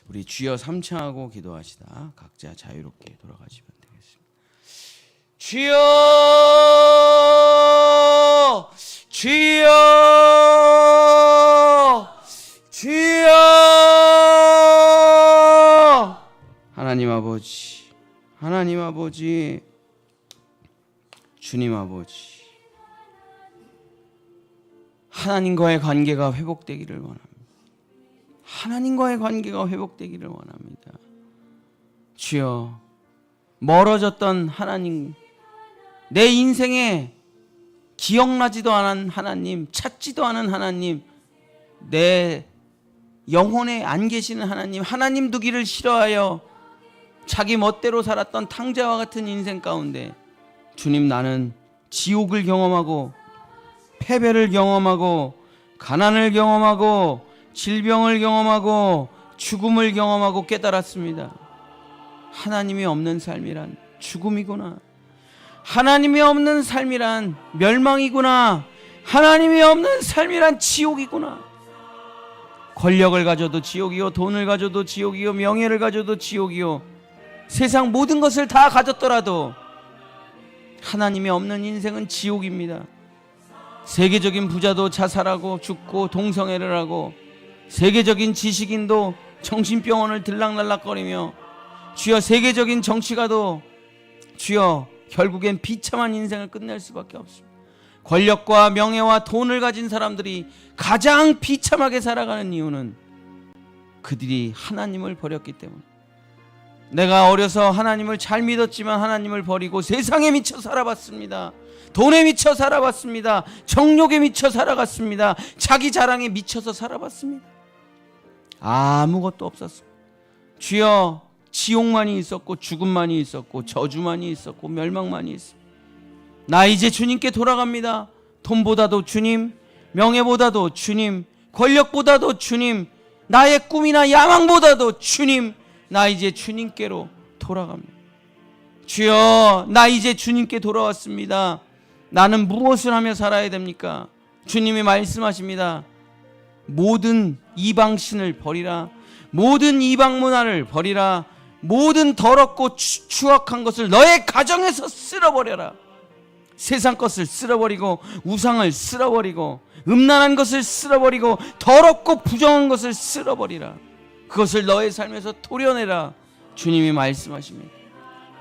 우리 주여 삼창하고 기도하시다 각자 자유롭게 돌아가시면 되겠습니다. 주여, 주여, 주여. 하나님 아버지, 하나님 아버지, 주님 아버지, 하나님과의 관계가 회복되기를 원합니다. 하나님과의 관계가 회복되기를 원합니다. 주여, 멀어졌던 하나님, 내 인생에 기억나지도 않은 하나님, 찾지도 않은 하나님, 내 영혼에 안 계시는 하나님, 하나님 두기를 싫어하여 자기 멋대로 살았던 탕자와 같은 인생 가운데 주님, 나는 지옥을 경험하고 패배를 경험하고 가난을 경험하고 질병을 경험하고 죽음을 경험하고 깨달았습니다. 하나님이 없는 삶이란 죽음이구나. 하나님이 없는 삶이란 멸망이구나. 하나님이 없는 삶이란 지옥이구나. 권력을 가져도 지옥이요, 돈을 가져도 지옥이요, 명예를 가져도 지옥이요, 세상 모든 것을 다 가졌더라도 하나님이 없는 인생은 지옥입니다. 세계적인 부자도 자살하고 죽고 동성애를 하고, 세계적인 지식인도 정신병원을 들락날락거리며, 주여 세계적인 정치가도 주여 결국엔 비참한 인생을 끝낼 수밖에 없습니다. 권력과 명예와 돈을 가진 사람들이 가장 비참하게 살아가는 이유는 그들이 하나님을 버렸기 때문에. 내가 어려서 하나님을 잘 믿었지만 하나님을 버리고 세상에 미쳐 살아봤습니다. 돈에 미쳐 살아봤습니다. 정욕에 미쳐 살아갔습니다. 자기 자랑에 미쳐서 살아봤습니다. 아무것도 없었습니다. 주여, 지옥만이 있었고 죽음만이 있었고 저주만이 있었고 멸망만이 있습니다. 나 이제 주님께 돌아갑니다. 돈보다도 주님, 명예보다도 주님, 권력보다도 주님, 나의 꿈이나 야망보다도 주님, 나 이제 주님께로 돌아갑니다. 주여, 나 이제 주님께 돌아왔습니다. 나는 무엇을 하며 살아야 됩니까? 주님이 말씀하십니다. 모든 이방신을 버리라. 모든 이방 문화를 버리라. 모든 더럽고 추악한 것을 너의 가정에서 쓸어버려라. 세상 것을 쓸어버리고 우상을 쓸어버리고 음란한 것을 쓸어버리고 더럽고 부정한 것을 쓸어버리라. 그것을 너의 삶에서 토려내라. 주님이 말씀하십니다.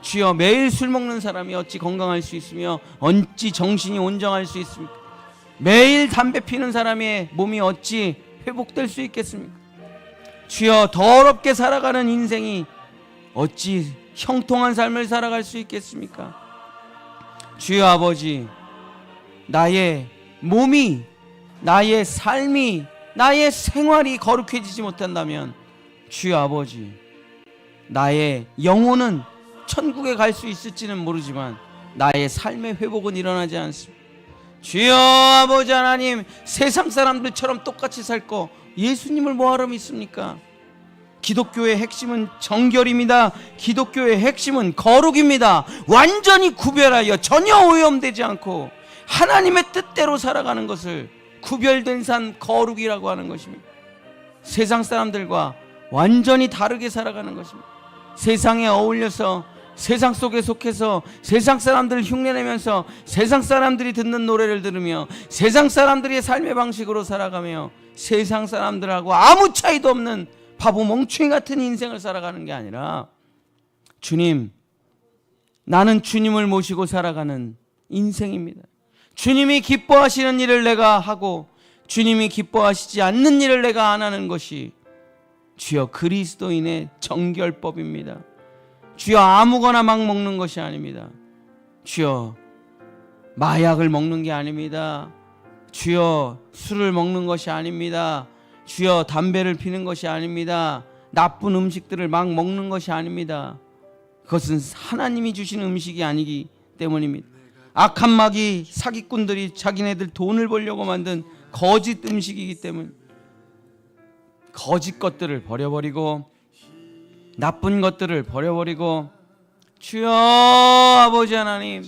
주여, 매일 술 먹는 사람이 어찌 건강할 수 있으며 어찌 정신이 온정할 수 있습니까? 매일 담배 피는 사람의 몸이 어찌 회복될 수 있겠습니까? 주여, 더럽게 살아가는 인생이 어찌 형통한 삶을 살아갈 수 있겠습니까? 주여 아버지, 나의 몸이, 나의 삶이, 나의 생활이 거룩해지지 못한다면 주여 아버지, 나의 영혼은 천국에 갈 수 있을지는 모르지만 나의 삶의 회복은 일어나지 않습니다. 주여 아버지 하나님, 세상 사람들처럼 똑같이 살 거 예수님을 뭐하러 믿습니까? 기독교의 핵심은 정결입니다. 기독교의 핵심은 거룩입니다. 완전히 구별하여 전혀 오염되지 않고 하나님의 뜻대로 살아가는 것을 구별된 삶, 거룩이라고 하는 것입니다. 세상 사람들과 완전히 다르게 살아가는 것입니다. 세상에 어울려서 세상 속에 속해서 세상 사람들을 흉내내면서 세상 사람들이 듣는 노래를 들으며 세상 사람들의 삶의 방식으로 살아가며 세상 사람들하고 아무 차이도 없는 바보 멍충이 같은 인생을 살아가는 게 아니라, 주님, 나는 주님을 모시고 살아가는 인생입니다. 주님이 기뻐하시는 일을 내가 하고 주님이 기뻐하시지 않는 일을 내가 안 하는 것이 주여 그리스도인의 정결법입니다. 주여, 아무거나 막 먹는 것이 아닙니다. 주여, 마약을 먹는 게 아닙니다. 주여, 술을 먹는 것이 아닙니다. 주여, 담배를 피는 것이 아닙니다. 나쁜 음식들을 막 먹는 것이 아닙니다. 그것은 하나님이 주신 음식이 아니기 때문입니다. 악한 마귀 사기꾼들이 자기네들 돈을 벌려고 만든 거짓 음식이기 때문에 거짓 것들을 버려버리고 나쁜 것들을 버려버리고 주여 아버지 하나님,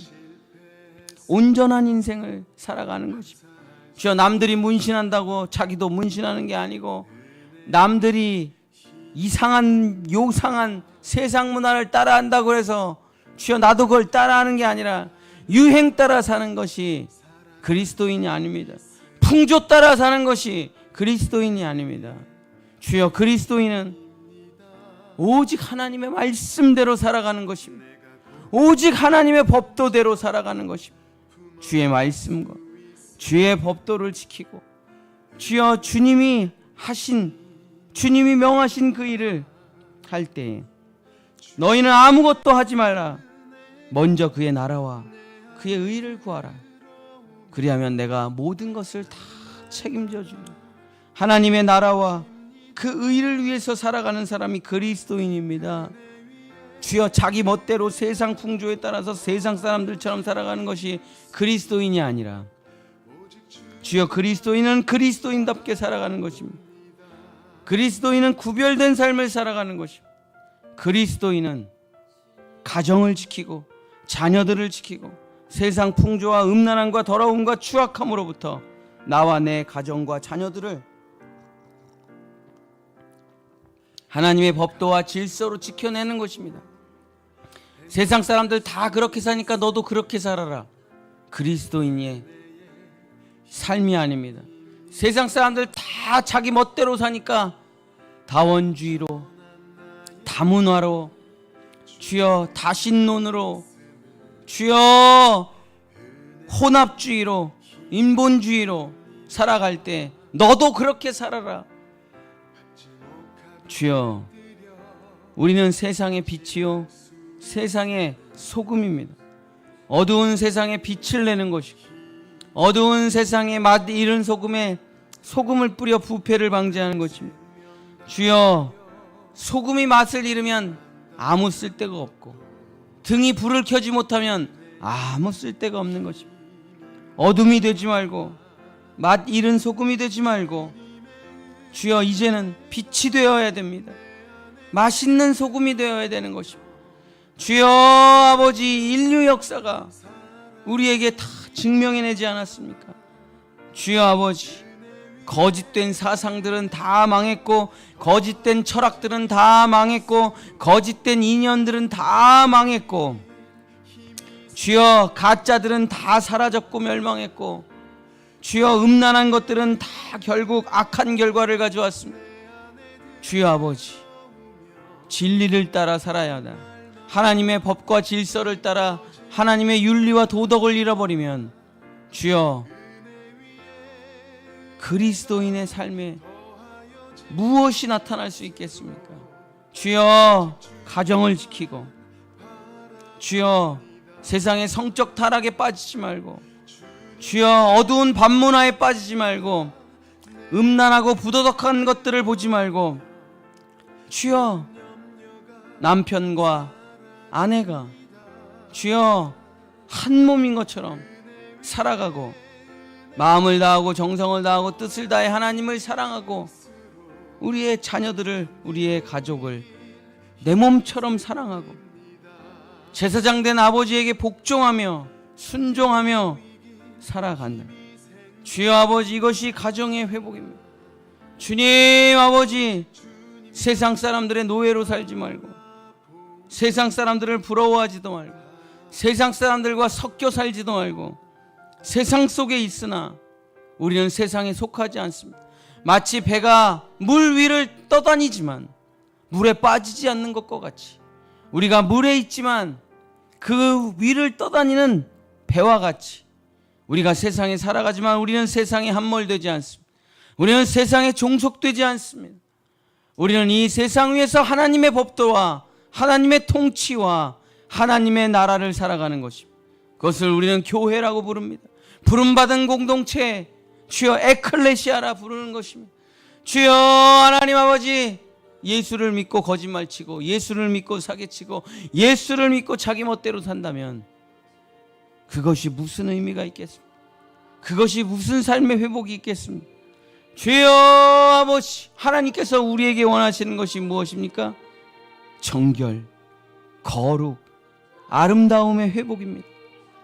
온전한 인생을 살아가는 것입니다. 주여, 남들이 문신한다고 자기도 문신하는 게 아니고 남들이 이상한 요상한 세상 문화를 따라한다고 해서 주여 나도 그걸 따라하는 게 아니라 유행 따라 사는 것이 그리스도인이 아닙니다. 풍조 따라 사는 것이 그리스도인이 아닙니다. 주여, 그리스도인은 오직 하나님의 말씀대로 살아가는 것입니다. 오직 하나님의 법도대로 살아가는 것입니다. 주의 말씀과 주의 법도를 지키고 주여 주님이 명하신 그 일을 할 때에 너희는 아무것도 하지 말라. 먼저 그의 나라와 그의 의를 구하라. 그리하면 내가 모든 것을 다 책임져 주리. 하나님의 나라와 그 의를 위해서 살아가는 사람이 그리스도인입니다. 주여, 자기 멋대로 세상 풍조에 따라서 세상 사람들처럼 살아가는 것이 그리스도인이 아니라 주여, 그리스도인은 그리스도인답게 살아가는 것입니다. 그리스도인은 구별된 삶을 살아가는 것입니다. 그리스도인은 가정을 지키고 자녀들을 지키고 세상 풍조와 음란함과 더러움과 추악함으로부터 나와 내 가정과 자녀들을 하나님의 법도와 질서로 지켜내는 것입니다. 세상 사람들 다 그렇게 사니까 너도 그렇게 살아라. 그리스도인의 삶이 아닙니다. 세상 사람들 다 자기 멋대로 사니까 다원주의로, 다문화로, 주여 다신론으로, 주여 혼합주의로, 인본주의로 살아갈 때 너도 그렇게 살아라. 주여, 우리는 세상의 빛이요 세상의 소금입니다. 어두운 세상에 빛을 내는 것이고 어두운 세상에 맛 잃은 소금에 소금을 뿌려 부패를 방지하는 것입니다. 주여, 소금이 맛을 잃으면 아무 쓸데가 없고 등이 불을 켜지 못하면 아무 쓸데가 없는 것입니다. 어둠이 되지 말고 맛 잃은 소금이 되지 말고 주여, 이제는 빛이 되어야 됩니다. 맛있는 소금이 되어야 되는 것입니다. 주여, 아버지, 인류 역사가 우리에게 다 증명해내지 않았습니까? 주여 아버지, 거짓된 사상들은 다 망했고 거짓된 철학들은 다 망했고 거짓된 인연들은 다 망했고 주여, 가짜들은 다 사라졌고 멸망했고 주여, 음란한 것들은 다 결국 악한 결과를 가져왔습니다. 주여 아버지, 진리를 따라 살아야 한다. 하나님의 법과 질서를 따라 하나님의 윤리와 도덕을 잃어버리면 주여, 그리스도인의 삶에 무엇이 나타날 수 있겠습니까? 주여, 가정을 지키고 주여, 세상의 성적 타락에 빠지지 말고 주여, 어두운 반문화에 빠지지 말고 음란하고 부도덕한 것들을 보지 말고 주여, 남편과 아내가 주여 한 몸인 것처럼 살아가고 마음을 다하고 정성을 다하고 뜻을 다해 하나님을 사랑하고 우리의 자녀들을, 우리의 가족을 내 몸처럼 사랑하고 제사장 된 아버지에게 복종하며 순종하며 살아간다. 주여 아버지, 이것이 가정의 회복입니다. 주님 아버지, 세상 사람들의 노예로 살지 말고 세상 사람들을 부러워하지도 말고 세상 사람들과 섞여 살지도 말고 세상 속에 있으나 우리는 세상에 속하지 않습니다. 마치 배가 물 위를 떠다니지만 물에 빠지지 않는 것과 같이 우리가 물에 있지만 그 위를 떠다니는 배와 같이 우리가 세상에 살아가지만 우리는 세상에 함몰되지 않습니다. 우리는 세상에 종속되지 않습니다. 우리는 이 세상 위에서 하나님의 법도와 하나님의 통치와 하나님의 나라를 살아가는 것입니다. 그것을 우리는 교회라고 부릅니다. 부름받은 공동체, 주여 에클레시아라 부르는 것입니다. 주여 하나님 아버지, 예수를 믿고 거짓말치고 예수를 믿고 사기치고 예수를 믿고 자기 멋대로 산다면 그것이 무슨 의미가 있겠습니까? 그것이 무슨 삶의 회복이 있겠습니까? 주여 아버지, 하나님께서 우리에게 원하시는 것이 무엇입니까? 정결, 거룩, 아름다움의 회복입니다.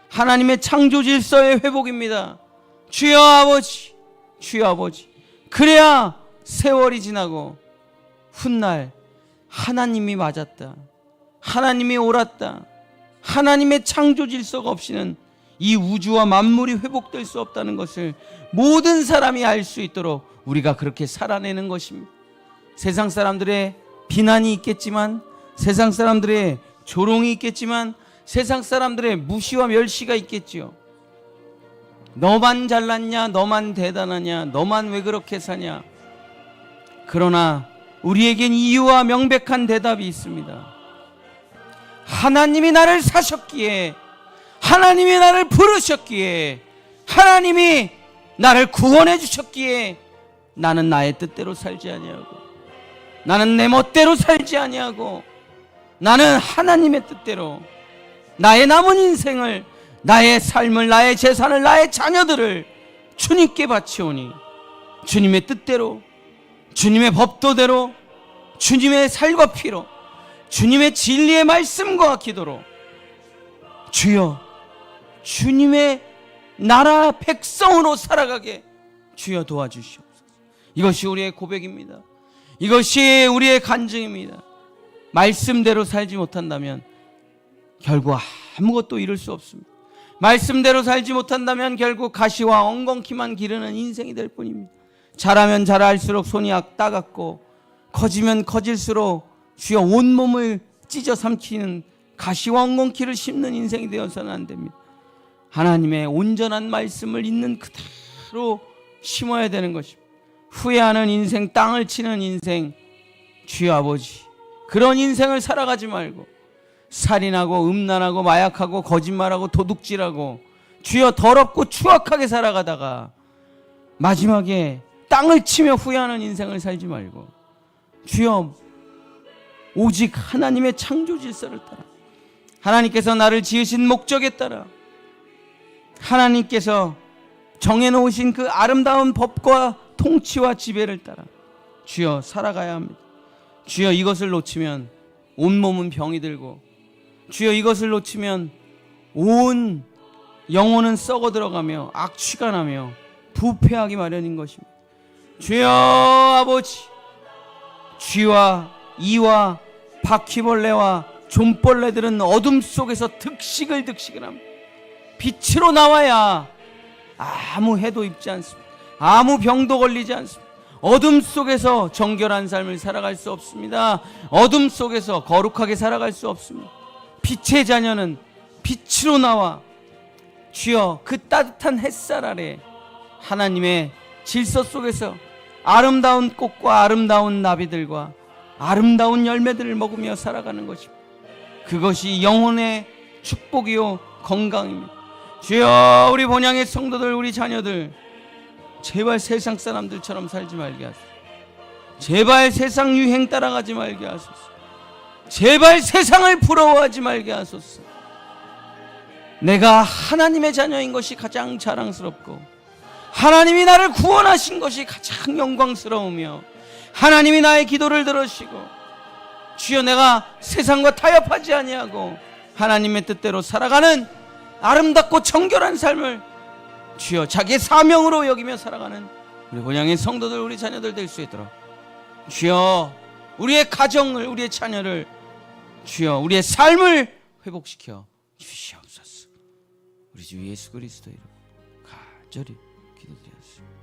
하나님의 창조 질서의 회복입니다. 주여 아버지, 주여 아버지, 그래야 세월이 지나고 훗날 하나님이 맞았다, 하나님이 옳았다, 하나님의 창조 질서가 없이는 이 우주와 만물이 회복될 수 없다는 것을 모든 사람이 알 수 있도록 우리가 그렇게 살아내는 것입니다. 세상 사람들의 비난이 있겠지만, 세상 사람들의 조롱이 있겠지만, 세상 사람들의 무시와 멸시가 있겠지요. 너만 잘났냐, 너만 대단하냐, 너만 왜 그렇게 사냐. 그러나 우리에겐 이유와 명백한 대답이 있습니다. 하나님이 나를 사셨기에, 하나님이 나를 부르셨기에, 하나님이 나를 구원해 주셨기에 나는 나의 뜻대로 살지 아니하고, 나는 내 멋대로 살지 아니하고, 나는 하나님의 뜻대로 나의 남은 인생을, 나의 삶을, 나의 재산을, 나의 자녀들을 주님께 바치오니 주님의 뜻대로, 주님의 법도대로, 주님의 살과 피로, 주님의 진리의 말씀과 기도로 주여 주님의 나라 백성으로 살아가게 주여 도와주시옵소서. 이것이 우리의 고백입니다. 이것이 우리의 간증입니다. 말씀대로 살지 못한다면 결국 아무것도 이룰 수 없습니다. 말씀대로 살지 못한다면 결국 가시와 엉겅퀴만 기르는 인생이 될 뿐입니다. 자라면 자랄수록 손이 따갑고, 커지면 커질수록 주여 온몸을 찢어 삼키는 가시와 엉겅퀴를 심는 인생이 되어서는 안 됩니다. 하나님의 온전한 말씀을 있는 그대로 심어야 되는 것입니다. 후회하는 인생, 땅을 치는 인생, 주여 아버지, 그런 인생을 살아가지 말고 살인하고 음란하고 마약하고 거짓말하고 도둑질하고 주여 더럽고 추악하게 살아가다가 마지막에 땅을 치며 후회하는 인생을 살지 말고 주여 오직 하나님의 창조 질서를 따라, 하나님께서 나를 지으신 목적에 따라, 하나님께서 정해놓으신 그 아름다운 법과 통치와 지배를 따라 주여 살아가야 합니다. 주여 이것을 놓치면 온몸은 병이 들고, 주여 이것을 놓치면 온 영혼은 썩어 들어가며 악취가 나며 부패하기 마련인 것입니다. 주여 아버지, 쥐와 이와 바퀴벌레와 좀벌레들은 어둠 속에서 득식을 합니다. 빛으로 나와야 아무 해도 입지 않습니다. 아무 병도 걸리지 않습니다. 어둠 속에서 정결한 삶을 살아갈 수 없습니다. 어둠 속에서 거룩하게 살아갈 수 없습니다. 빛의 자녀는 빛으로 나와 주여 그 따뜻한 햇살 아래 하나님의 질서 속에서 아름다운 꽃과 아름다운 나비들과 아름다운 열매들을 먹으며 살아가는 것입니다. 그것이 영혼의 축복이요 건강입니다. 주여 우리 본향의 성도들, 우리 자녀들 제발 세상 사람들처럼 살지 말게 하소서. 제발 세상 유행 따라가지 말게 하소서. 제발 세상을 부러워하지 말게 하소서. 내가 하나님의 자녀인 것이 가장 자랑스럽고, 하나님이 나를 구원하신 것이 가장 영광스러우며, 하나님이 나의 기도를 들으시고 주여 내가 세상과 타협하지 아니하고 하나님의 뜻대로 살아가는 아름답고 정결한 삶을 주여 자기의 사명으로 여기며 살아가는 우리 본향의 성도들, 우리 자녀들 될 수 있도록 주여 우리의 가정을, 우리의 자녀를, 주여 우리의 삶을 회복시켜 주시옵소서. 우리 주 예수 그리스도 이름 간절히 기도드렸습니다.